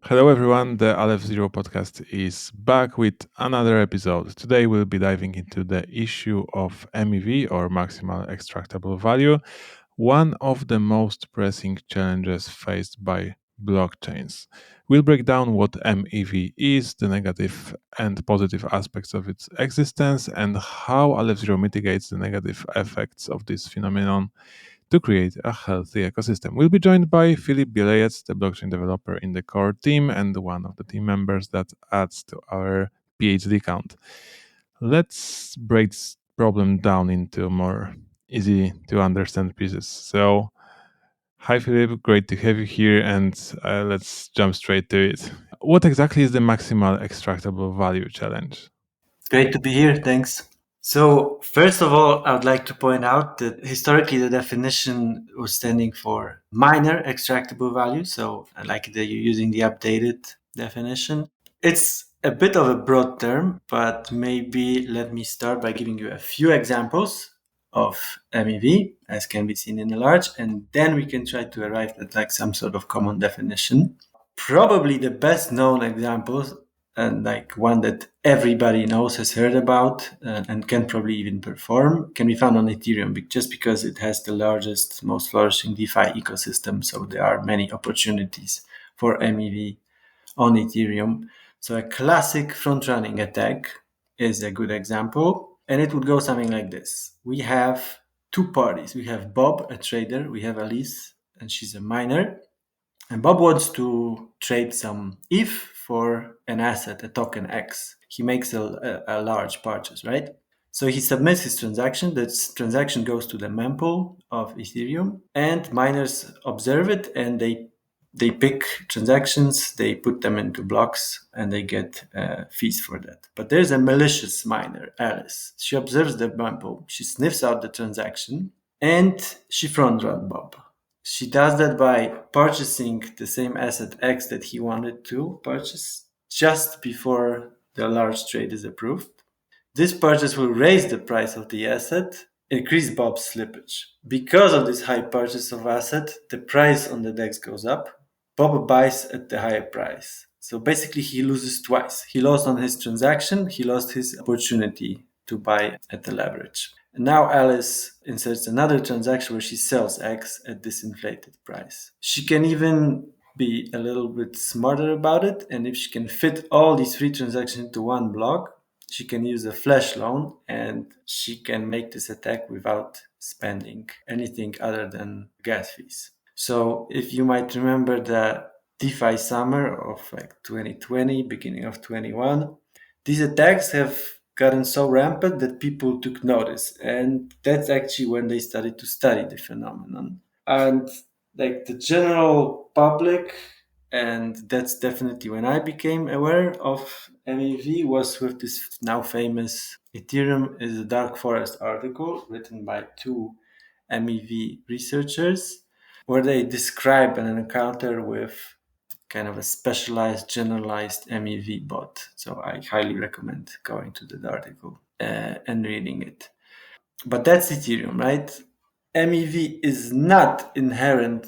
Hello, everyone. The Aleph Zero Podcast is back with another episode. Today, we'll be diving into the issue of MEV or maximal extractable value, one of the most pressing challenges faced by blockchains. We'll break down what MEV is, the negative and positive aspects of its existence, and how Aleph Zero mitigates the negative effects of this phenomenon to create a healthy ecosystem. We'll be joined by Filip Bielejec, the blockchain developer in the core team and one of the team members that adds to our Ph.D. count. Let's break this problem down into more easy to understand pieces. So, hi Filip, great to have you here, and let's jump straight to it. What exactly is the maximal extractable value challenge? Great to be here. Thanks. So, first of all, I would like to point out that historically the definition was standing for minor extractable value. So, I like that you're using the updated definition. It's a bit of a broad term, but maybe let me start by giving you a few examples of MEV, as can be seen in the large, and then we can try to arrive at like some sort of common definition. Probably the best known examples and like one that everybody knows, has heard about, and can probably even perform, can be found on Ethereum just because it has the largest, most flourishing DeFi ecosystem. So there are many opportunities for MEV on Ethereum. So a classic front-running attack is a good example, and it would go something like this. We have two parties. We have Bob, a trader. We have Alice, and she's a miner. And Bob wants to trade some ETH for an asset, a token X. He makes a large purchase, right? So he submits his transaction. This transaction goes to the mempool of Ethereum, and miners observe it, and they pick transactions, they put them into blocks, and they get fees for that. But there's a malicious miner, Alice. She observes the mempool, she sniffs out the transaction, and she front runs Bob. She does that by purchasing the same asset X that he wanted to purchase just before the large trade is approved. This purchase will raise the price of the asset, increase Bob's slippage. Because of this high purchase of asset, the price on the DEX goes up. Bob buys at the higher price. So basically he loses twice. He lost on his transaction, he lost his opportunity to buy at the leverage. And now Alice inserts another transaction where she sells X at this inflated price. She can even be a little bit smarter about it, and if she can fit all these three transactions into one block, she can use a flash loan and she can make this attack without spending anything other than gas fees. So if you might remember the DeFi summer of like 2020, beginning of 21, these attacks have gotten so rampant that people took notice. And that's actually when they started to study the phenomenon. And like the general public, and that's definitely when I became aware of MEV, was with this now famous Ethereum is a Dark Forest article written by two MEV researchers, where they describe an encounter with kind of a specialized, generalized MEV bot. So I highly recommend going to that article and reading it. But that's Ethereum, right? MEV is not inherent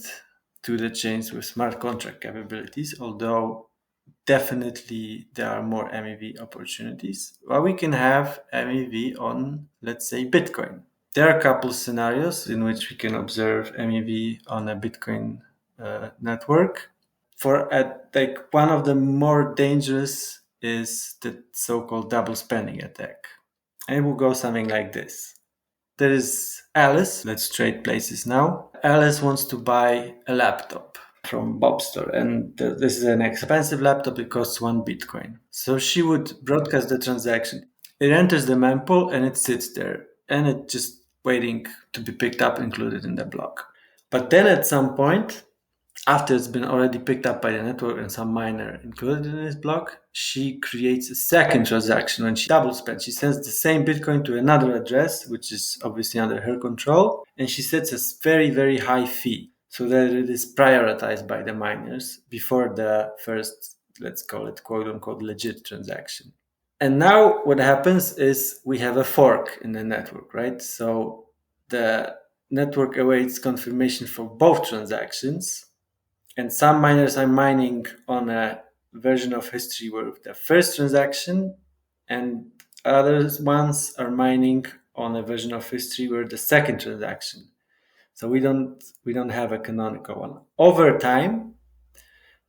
to the chains with smart contract capabilities, although definitely there are more MEV opportunities. Well, we can have MEV on, let's say, Bitcoin. There are a couple scenarios in which we can observe MEV on a Bitcoin network. Like one of the more dangerous is the so-called double spending attack. And it will go something like this. There is Alice. Let's trade places now. Alice wants to buy a laptop from Bob's store, and this is an expensive laptop. It costs 1 Bitcoin. So she would broadcast the transaction. It enters the mempool and it sits there, and it's just waiting to be picked up, included in the block. But then at some point, after it's been already picked up by the network and some miner included in this block, she creates a second transaction when she double spends. She sends the same Bitcoin to another address, which is obviously under her control, and she sets a very, very high fee so that it is prioritized by the miners before the first, let's call it quote unquote, legit transaction. And now what happens is we have a fork in the network, right? So the network awaits confirmation for both transactions. And some miners are mining on a version of history where the first transaction, and other ones are mining on a version of history where the second transaction. So we don't have a canonical one. Over time,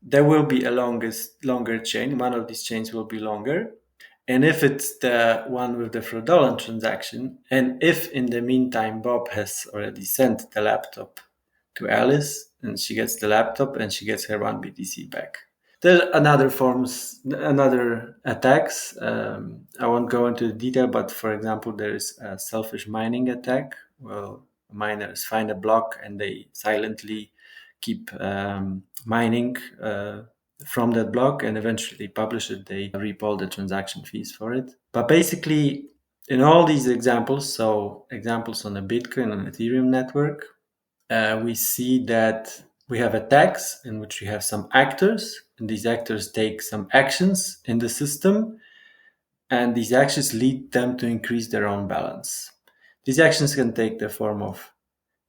there will be a longer chain. One of these chains will be longer. And if it's the one with the fraudulent transaction, and if in the meantime Bob has already sent the laptop to Alice, and she gets the laptop and she gets her 1 BTC back. There are another attacks. I won't go into detail, but for example, there is a selfish mining attack. Well, miners find a block and they silently keep mining from that block, and eventually publish it. They reap all the transaction fees for it. But basically, in all these examples, so examples on the Bitcoin and Ethereum network, we see that we have attacks in which we have some actors, and these actors take some actions in the system, and these actions lead them to increase their own balance. These actions can take the form of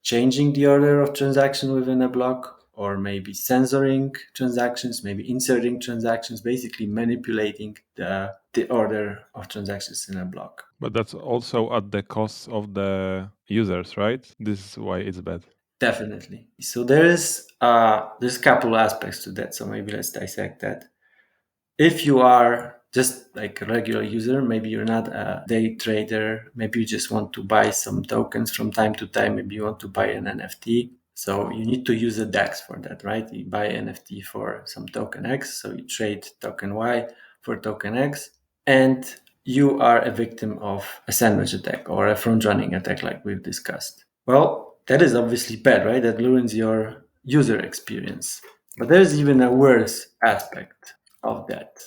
changing the order of transaction within a block, or maybe censoring transactions, maybe inserting transactions, basically manipulating the order of transactions in a block. But that's also at the cost of the users, right? This is why it's bad. Definitely. So there's a couple aspects to that. So maybe let's dissect that. If you are just like a regular user, maybe you're not a day trader, maybe you just want to buy some tokens from time to time, maybe you want to buy an NFT. So you need to use a DEX for that, right? You buy NFT for some token X, so you trade token Y for token X, and you are a victim of a sandwich attack or a front running attack like we've discussed. Well, that is obviously bad, right? That ruins your user experience. But there's even a worse aspect of that.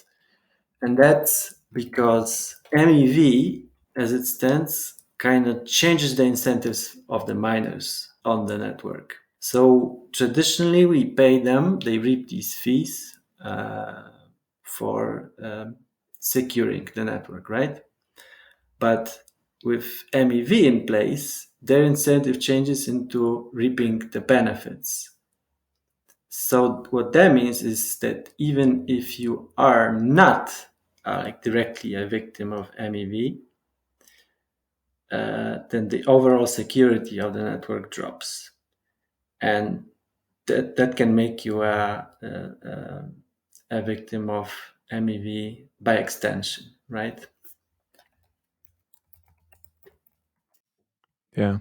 And that's because MEV, as it stands, kind of changes the incentives of the miners on the network. So traditionally, we pay them, they reap these fees for securing the network, right? But with MEV in place, their incentive changes into reaping the benefits. So what that means is that even if you are not like directly a victim of MEV, then the overall security of the network drops, and that can make you a victim of MEV by extension, right? Yeah.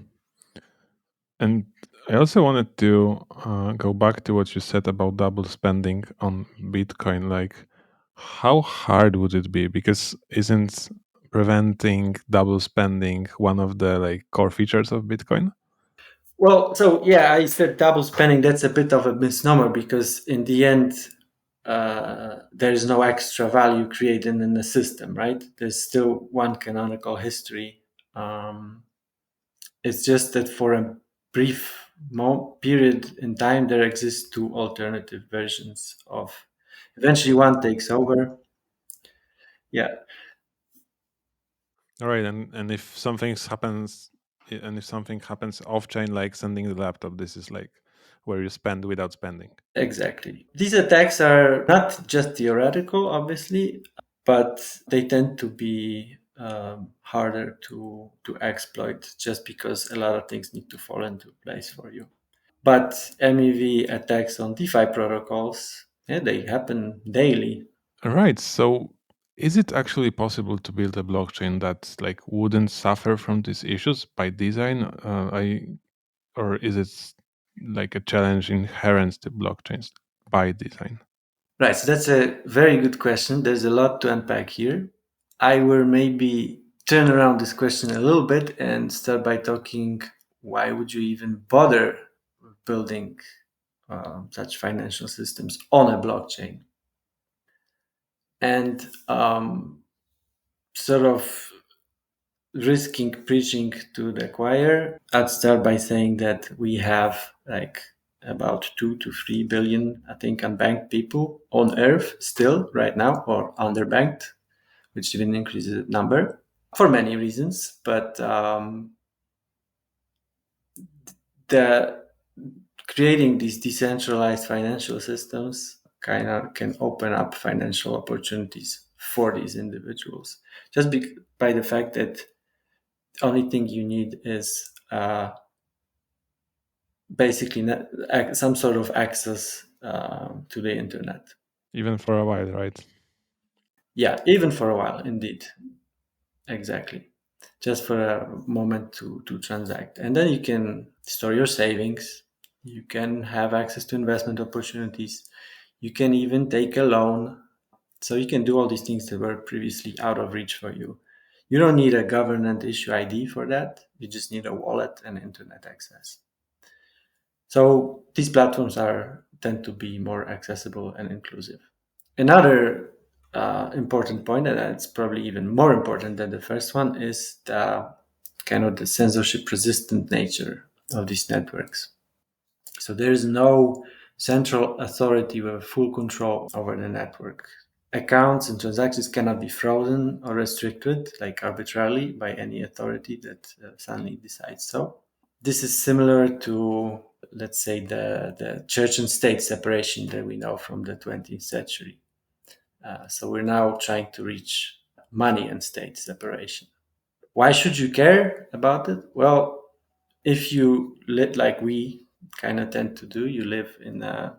And I also wanted to go back to what you said about double spending on Bitcoin. Like, how hard would it be? Because isn't preventing double spending one of the like core features of Bitcoin? Well, so yeah, I said double spending. That's a bit of a misnomer because in the end, there is no extra value created in the system, right? There's still one canonical history. It's just that for a brief period in time, there exist two alternative versions of. Eventually, one takes over. Yeah, All right, and if something happens off chain, like sending the laptop, this is like where you spend without spending. exactly. These attacks are not just theoretical, obviously, but they tend to be harder to exploit just because a lot of things need to fall into place for you. But MEV attacks on DeFi protocols, yeah, they happen daily. All right, so is it actually possible to build a blockchain that like wouldn't suffer from these issues by design? Or is it like a challenge inherent to blockchains by design? Right, so that's a very good question. There's a lot to unpack here. I will maybe turn around this question a little bit and start by talking why would you even bother building such financial systems on a blockchain? And sort of risking preaching to the choir, I'd start by saying that we have like about 2 to 3 billion, I think, unbanked people on Earth still right now, or underbanked, which even increases the number for many reasons. But the creating these decentralized financial systems kind of can open up financial opportunities for these individuals. Just by the fact that the only thing you need is basically some sort of access to the internet. Even for a while, right? Yeah, even for a while, indeed. Exactly. Just for a moment to transact. And then you can store your savings. You can have access to investment opportunities. You can even take a loan. So you can do all these things that were previously out of reach for you. You don't need a government issue ID for that. You just need a wallet and internet access. So these platforms tend to be more accessible and inclusive. Another important point, and it's probably even more important than the first one, is the kind of the censorship resistant nature of these networks. So there is no central authority with full control over the network. Accounts and transactions cannot be frozen or restricted, like arbitrarily, by any authority that suddenly decides so. This is similar to, let's say, the church and state separation that we know from the 20th century. So we're now trying to reach money and state separation. Why should you care about it? Well, if you live like we kind of tend to do, you live in a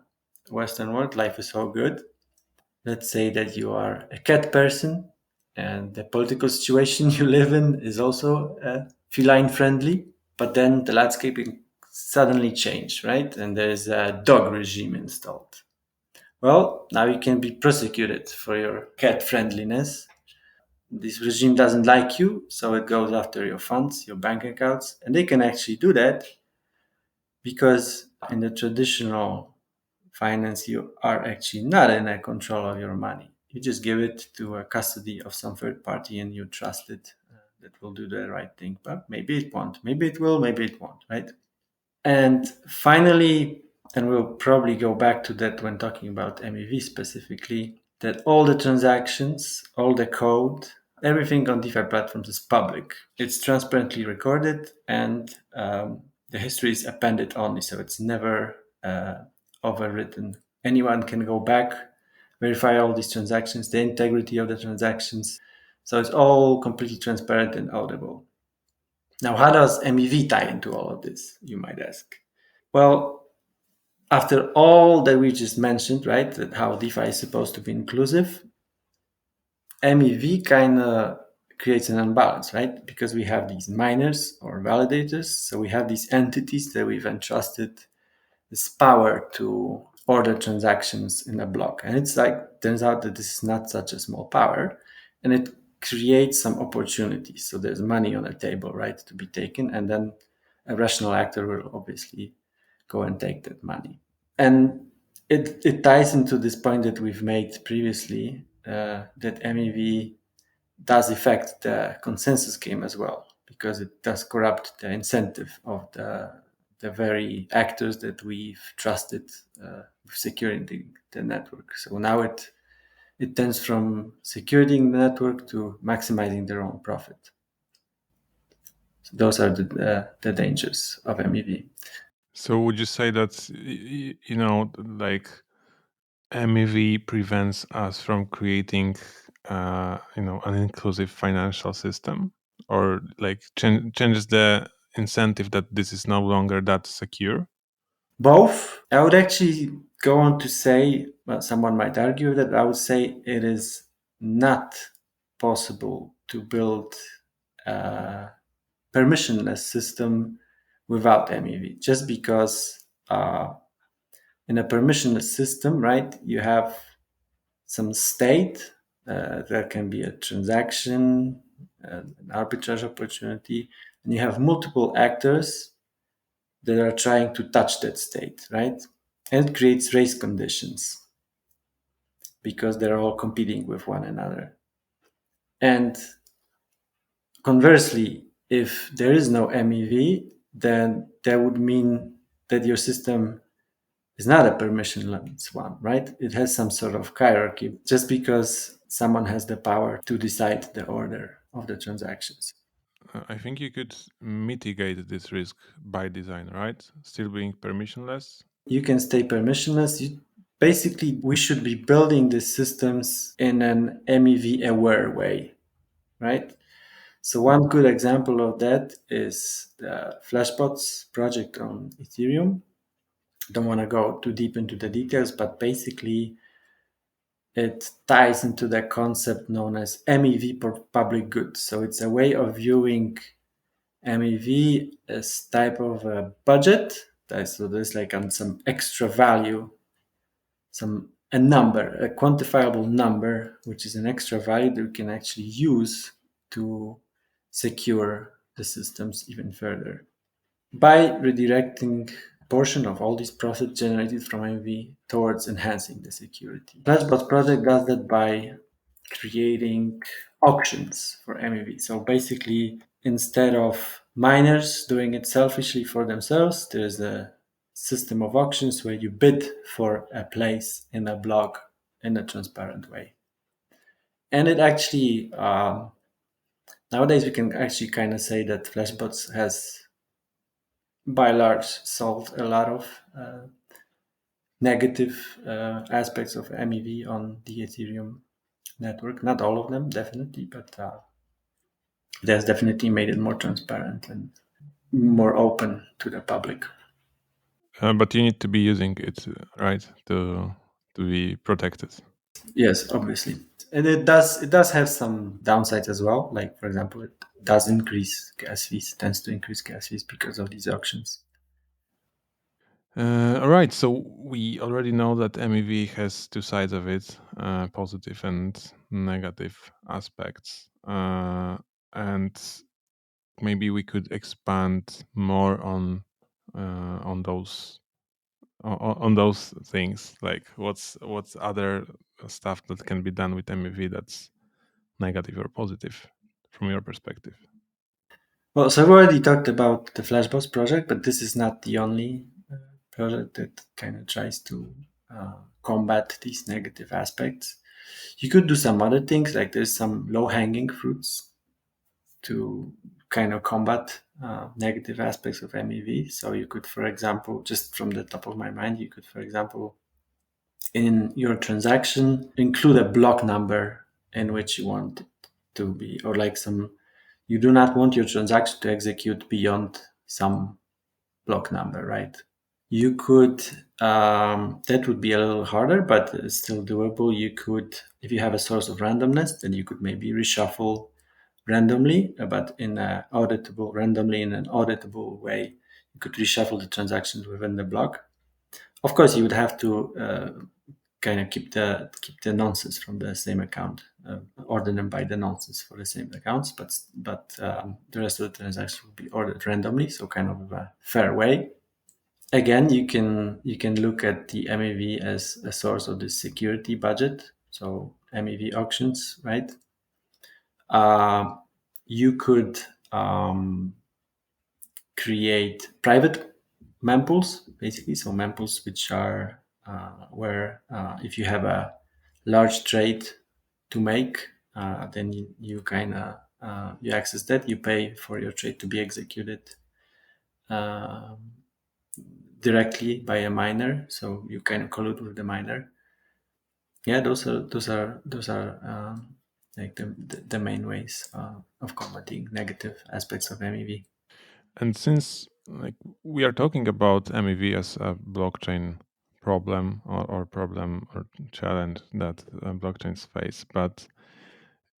Western world, life is so good. Let's say that you are a cat person and the political situation you live in is also feline friendly, but then the landscape suddenly changed, right? And there's a dog regime installed. Well, now you can be prosecuted for your cat friendliness. This regime doesn't like you, so it goes after your funds, your bank accounts, and they can actually do that because in the traditional finance, you are actually not in a control of your money. You just give it to a custody of some third party and you trust it that will do the right thing. But maybe it won't. Maybe it will, maybe it won't, right? And finally, and we'll probably go back to that when talking about MEV specifically, that all the transactions, all the code, everything on DeFi platforms is public. It's transparently recorded and the history is appended only, so it's never overwritten. Anyone can go back, verify all these transactions, the integrity of the transactions. So it's all completely transparent and audible. Now, how does MEV tie into all of this, you might ask? Well, after all that we just mentioned, right, that how DeFi is supposed to be inclusive, MEV kind of creates an imbalance, right? Because we have these miners or validators. So we have these entities that we've entrusted this power to order transactions in a block. And it's like, turns out that this is not such a small power. And it creates some opportunities. So there's money on the table, right, to be taken. And then a rational actor will obviously go and take that money. And it ties into this point that we've made previously that MEV does affect the consensus game as well, because it does corrupt the incentive of the very actors that we've trusted with securing the network. So now it tends from securing the network to maximizing their own profit. So those are the dangers of MEV. So would you say that like MEV prevents us from creating an inclusive financial system, or like changes the incentive that this is no longer that secure? Both. I would actually go on to say, well, someone might argue that I would say it is not possible to build a permissionless system without MEV, just because in a permissionless system, right, you have some state, there can be a transaction, an arbitrage opportunity, and you have multiple actors that are trying to touch that state, right? And it creates race conditions because they're all competing with one another. And conversely, if there is no MEV, then that would mean that your system is not a permissionless one, right? It has some sort of hierarchy just because someone has the power to decide the order of the transactions. I think you could mitigate this risk by design, right? Still being permissionless. You can stay permissionless. basically we should be building the systems in an MEV aware way, right? So one good example of that is the Flashbots project on Ethereum. Don't want to go too deep into the details, but basically it ties into the concept known as MEV for public good. So it's a way of viewing MEV as type of a budget. So there's like some extra value, a number, a quantifiable number, which is an extra value that we can actually use to secure the systems even further by redirecting a portion of all these profits generated from MEV towards enhancing the security. Flashbots project does that by creating auctions for MEV. So basically, instead of miners doing it selfishly for themselves, there's a system of auctions where you bid for a place in a block in a transparent way. And it actually, nowadays we can actually kind of say that Flashbots has by and large solved a lot of negative aspects of MEV on the Ethereum network. Not all of them, definitely, but it has definitely made it more transparent and more open to the public. But you need to be using it, right, to be protected. Yes, obviously, and it does have some downsides as well. Like for example, it does increase gas fees. It tends to increase gas fees because of these auctions. All right, so we already know that MEV has two sides of it, positive and negative aspects. And maybe we could expand more on those things. Like what's other stuff that can be done with MEV that's negative or positive from your perspective? Well, so I've already talked about the Flashbox project, but this is not the only project that kind of tries to combat these negative aspects. You could do some other things, like there's some low-hanging fruits to kind of combat negative aspects of MEV. So you could, for example, just from the top of my mind, you could, for example, in your transaction, include a block number in which you want it to be, or like you do not want your transaction to execute beyond some block number, right? You could, that would be a little harder, but it's still doable. You could, if you have a source of randomness, then you could maybe reshuffle randomly, but randomly in an auditable way. You could reshuffle the transactions within the block. Of course, you would have to kind of keep the nonces from the same account, order them by the nonces for the same accounts, but the rest of the transactions will be ordered randomly, so kind of a fair way. Again, you can look at the MEV as a source of the security budget, so MEV auctions, right? You could create private mempools, basically. So mempools, which are where if you have a large trade to make, then you kind of you access that. You pay for your trade to be executed directly by a miner. So you kind of collude with the miner. Yeah, those are like the main ways of combating negative aspects of MEV. And since like we are talking about MEV as a blockchain problem or problem or challenge that blockchains face, but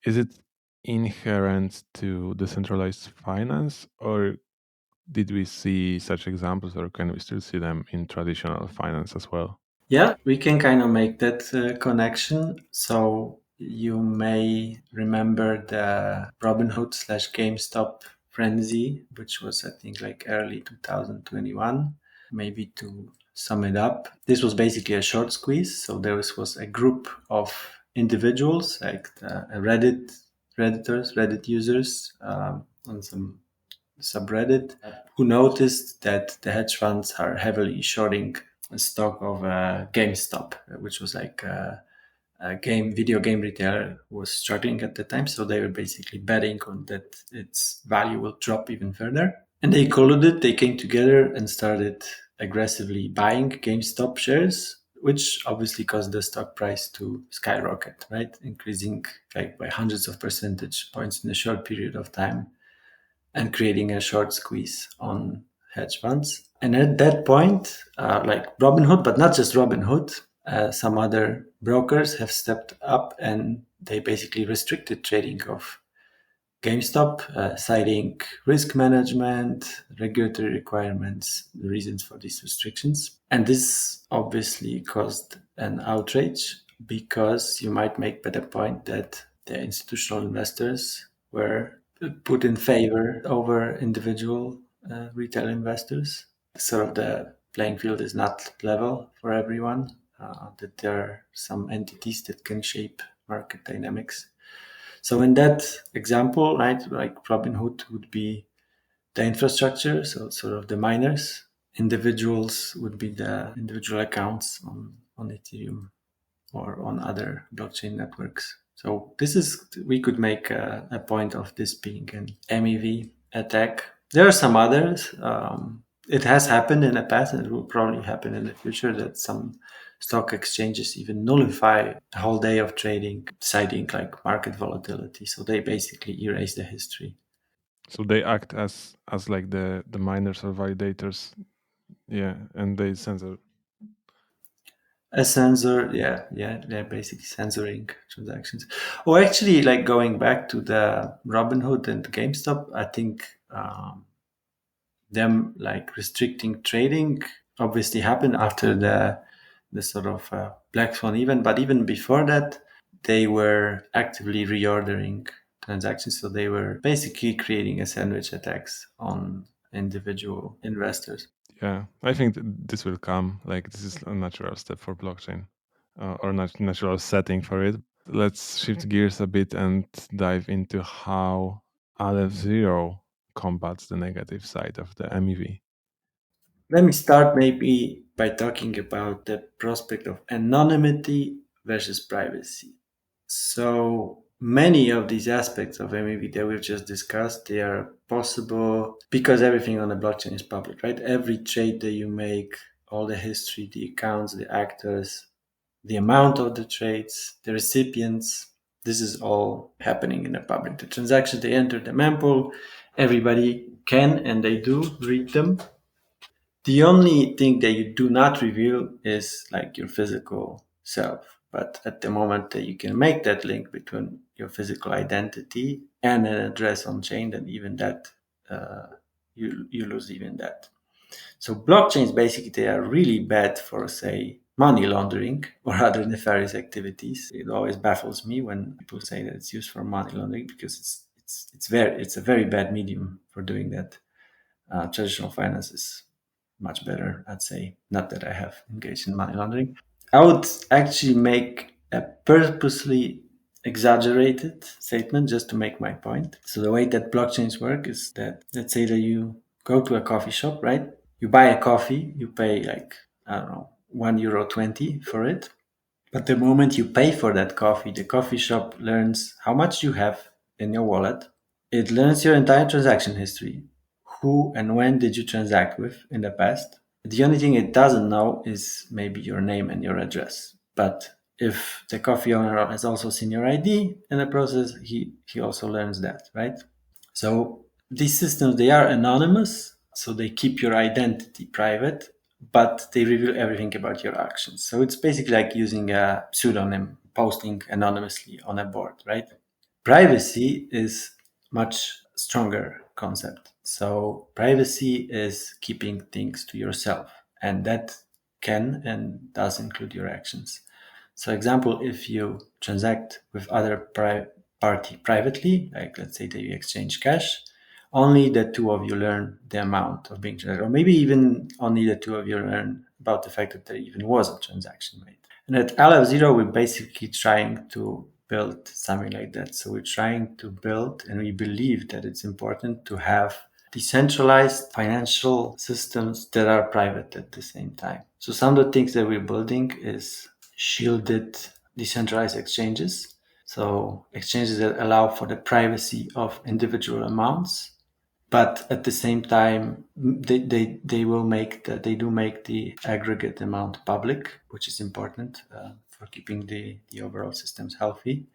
is it inherent to decentralized finance, or did we see such examples, or can we still see them in traditional finance as well? Yeah, we can kind of make that connection. So you may remember the Robinhood / GameStop frenzy, which was, I think, like early 2021. Maybe to sum it up, this was basically a short squeeze. So there was a group of individuals, like Reddit users on some subreddit, who noticed that the hedge funds are heavily shorting a stock of GameStop, which was like a video game retailer who was struggling at the time. So they were basically betting on that its value will drop even further. And they colluded, they came together and started aggressively buying GameStop shares which obviously caused the stock price to skyrocket, right? Increasing like by hundreds of percentage points in a short period of time and creating a short squeeze on hedge funds. And at that point, like Robinhood, but not just Robinhood, some other brokers have stepped up and they basically restricted trading of GameStop, citing risk management, regulatory requirements, the reasons for these restrictions. And this obviously caused an outrage because you might make the point that the institutional investors were put in favor over individual retail investors. Sort of the playing field is not level for everyone, that there are some entities that can shape market dynamics. So in that example, right, like Robinhood would be the infrastructure, so sort of the miners. Individuals would be the individual accounts on Ethereum or on other blockchain networks. So this is, we could make a point of this being an MEV attack. There are some others. It has happened in the past and it will probably happen in the future that some stock exchanges even nullify a whole day of trading, citing like market volatility. So they basically erase the history. So they act as like the miners or validators, yeah, and they censor. A censor, yeah, they're basically censoring transactions. Oh, actually, like going back to the Robinhood and GameStop, I think them like restricting trading obviously happened after the sort of black swan event, but even before that, they were actively reordering transactions. So they were basically creating a sandwich attacks on individual investors. Yeah, I think this will come. Like this is a natural step for blockchain, or natural setting for it. Let's shift gears a bit and dive into how Aleph Zero combats the negative side of the MEV. Let me start maybe by talking about the prospect of anonymity versus privacy. So many of these aspects of MEV that we've just discussed, they are possible because everything on the blockchain is public, right? Every trade that you make, all the history, the accounts, the actors, the amount of the trades, the recipients, this is all happening in the public. The transactions, they enter the mempool, everybody can and they do read them. The only thing that you do not reveal is like your physical self. But at the moment that you can make that link between your physical identity and an address on chain, then even that uh, you lose even that. So blockchains basically they are really bad for say money laundering or other nefarious activities. It always baffles me when people say that it's used for money laundering because it's a very bad medium for doing that. Traditional finance is much better, I'd say. Not that I have engaged in money laundering. I would actually make a purposely exaggerated statement just to make my point. So the way that blockchains work is that let's say that you go to a coffee shop, right? You buy a coffee, you pay like, I don't know, €1.20 for it. But the moment you pay for that coffee, the coffee shop learns how much you have in your wallet. It learns your entire transaction history. Who and when did you transact with in the past? The only thing it doesn't know is maybe your name and your address. But if the coffee owner has also seen your ID in the process, he also learns that, right? So these systems, they are anonymous, so they keep your identity private, but they reveal everything about your actions. So it's basically like using a pseudonym, posting anonymously on a board, right? Privacy is much stronger concept. So privacy is keeping things to yourself, and that can and does include your actions. So example, if you transact with other party privately, like let's say that you exchange cash, only the two of you learn the amount of being transacted, or maybe even only the two of you learn about the fact that there even was a transaction made. And at Aleph Zero, we're basically trying to build something like that. So we're trying to build, and we believe that it's important to have decentralized financial systems that are private at the same time. So some of the things that we're building is shielded decentralized exchanges. So exchanges that allow for the privacy of individual amounts but at the same time, they do make the aggregate amount public, which is important for keeping the overall systems healthy.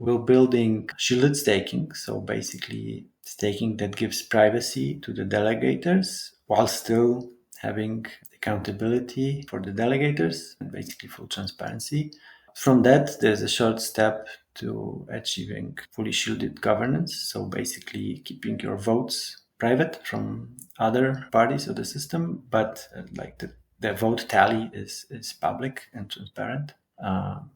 We're building shielded staking, so basically staking that gives privacy to the delegators while still having accountability for the delegators and basically full transparency. From that, there's a short step to achieving fully shielded governance, so basically keeping your votes private from other parties of the system, but the vote tally is public and transparent.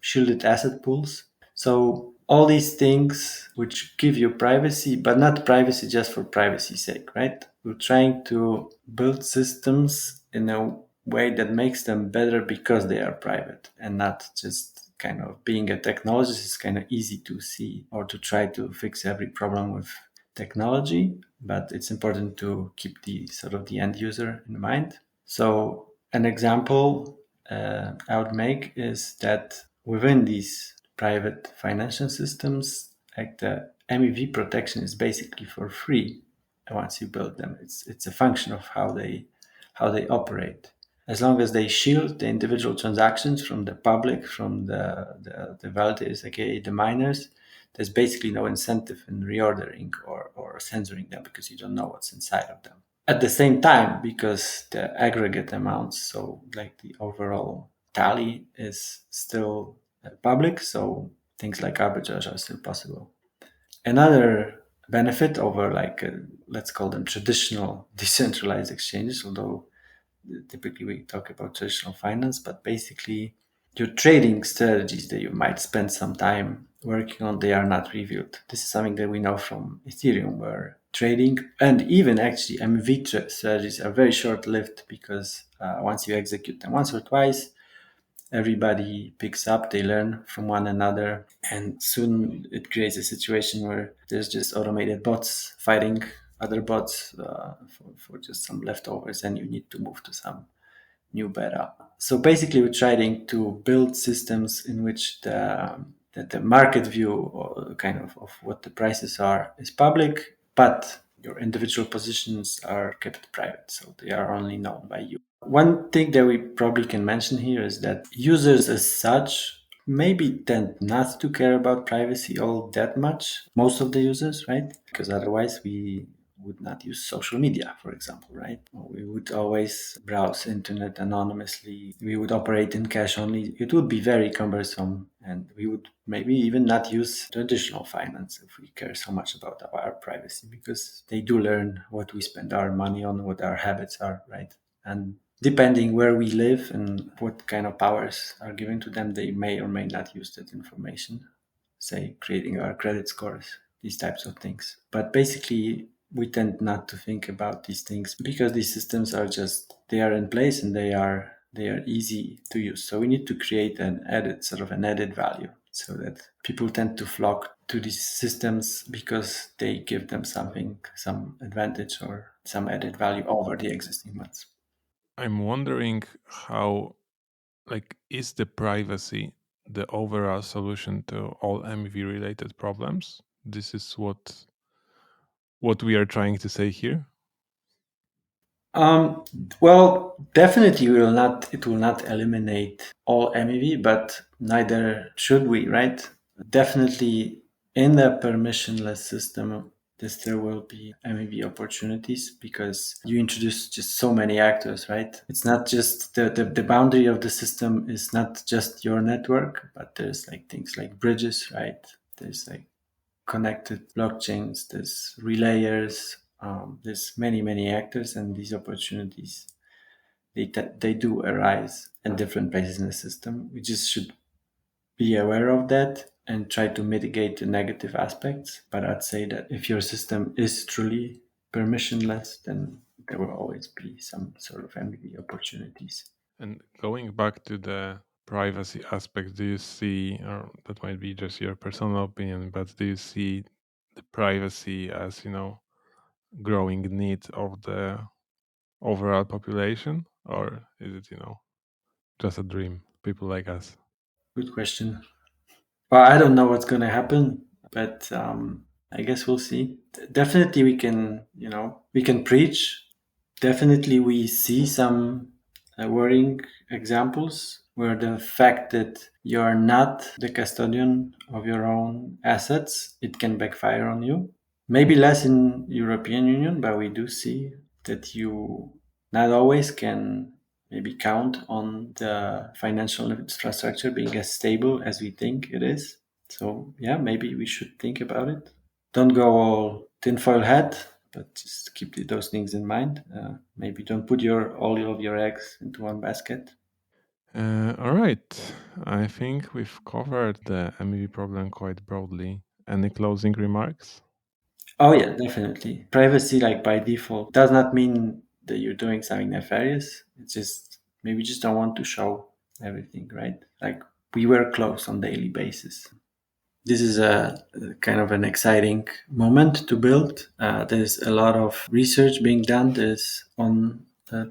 Shielded asset pools, so all these things which give you privacy, but not privacy just for privacy's sake, right? We're trying to build systems in a way that makes them better because they are private and not just kind of being a technologist is kind of easy to see or to try to fix every problem with technology, but it's important to keep the sort of the end user in mind. So an example I would make is that within these private financial systems, like the MEV protection is basically for free once you build them. It's a function of how they operate. As long as they shield the individual transactions from the public, from the validators, aka the miners, there's basically no incentive in reordering or censoring them because you don't know what's inside of them. At the same time, because the aggregate amounts, so like the overall tally is still public, so things like arbitrage are still possible. Another benefit over let's call them traditional decentralized exchanges, although typically we talk about traditional finance, but basically your trading strategies that you might spend some time working on, they are not reviewed. This is something that we know from Ethereum, where trading and even actually MEV strategies are very short-lived because once you execute them once or twice, everybody picks up, they learn from one another, and soon it creates a situation where there's just automated bots fighting other bots for just some leftovers, and you need to move to some new beta. So basically, we're trying to build systems in which the market view or kind of what the prices are is public, but your individual positions are kept private, so they are only known by you. One thing that we probably can mention here is that users as such maybe tend not to care about privacy all that much, most of the users, right? Because otherwise we would not use social media, for example, right? We would always browse internet anonymously. We would operate in cash only. It would be very cumbersome, and we would maybe even not use traditional finance if we care so much about our privacy, because they do learn what we spend our money on, what our habits are, right? And depending where we live and what kind of powers are given to them, they may or may not use that information, say creating our credit scores, these types of things. But basically, we tend not to think about these things because these systems are just, they are in place and they are easy to use. So we need to create an added value so that people tend to flock to these systems because they give them some advantage or some added value over the existing ones. I'm wondering how, is the privacy the overall solution to all MEV related problems? This is what we are trying to say here. Um, well, definitely we will not. It will not eliminate all MEV, but neither should we, right? Definitely, in a permissionless system, there will be MEV opportunities because you introduce just so many actors, right? It's not just the boundary of the system is not just your network, but there's like things like bridges, right? There's like connected blockchains, there's relayers, there's many actors, and these opportunities they do arise in different places in the system. We just should be aware of that and try to mitigate the negative aspects. But I'd say that if your system is truly permissionless, then there will always be some sort of MVP opportunities. And going back to the privacy aspect, do you see, or that might be just your personal opinion, but do you see the privacy as, growing need of the overall population, or is it, just a dream, people like us? Good question. Well, I don't know what's going to happen, but I guess we'll see. Definitely, we can preach. Definitely, we see some worrying examples where the fact that you are not the custodian of your own assets, it can backfire on you. Maybe less in European Union, but we do see that you not always can maybe count on the financial infrastructure being as stable as we think it is. So yeah, maybe we should think about it. Don't go all tinfoil hat, but just keep those things in mind. Maybe don't put all of your eggs into one basket. All right. I think we've covered the MEV problem quite broadly. Any closing remarks? Oh yeah, definitely. Privacy, like by default, does not mean that you're doing something nefarious. It's just maybe just don't want to show everything, right? Like we were close on daily basis. This is a kind of an exciting moment to build. There's a lot of research being done. There's on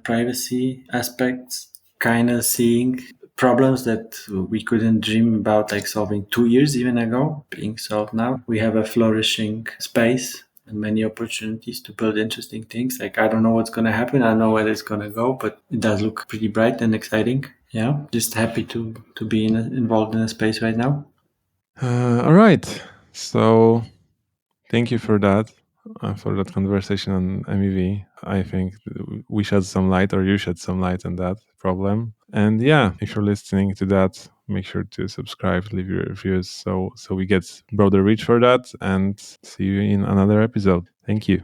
privacy aspects, kind of seeing problems that we couldn't dream about, like solving 2 years even ago, being solved now. We have a flourishing space and many opportunities to build interesting things. Like I don't know what's going to happen. I don't know where it's going to go, but it does look pretty bright and exciting. Yeah, just happy to be involved in a space right now. All right. So thank you for that conversation on MEV. I think we shed some light, or you shed some light on that problem. And yeah, if you're listening to that, make sure to subscribe, leave your reviews, so we get broader reach for that. And see you in another episode. Thank you.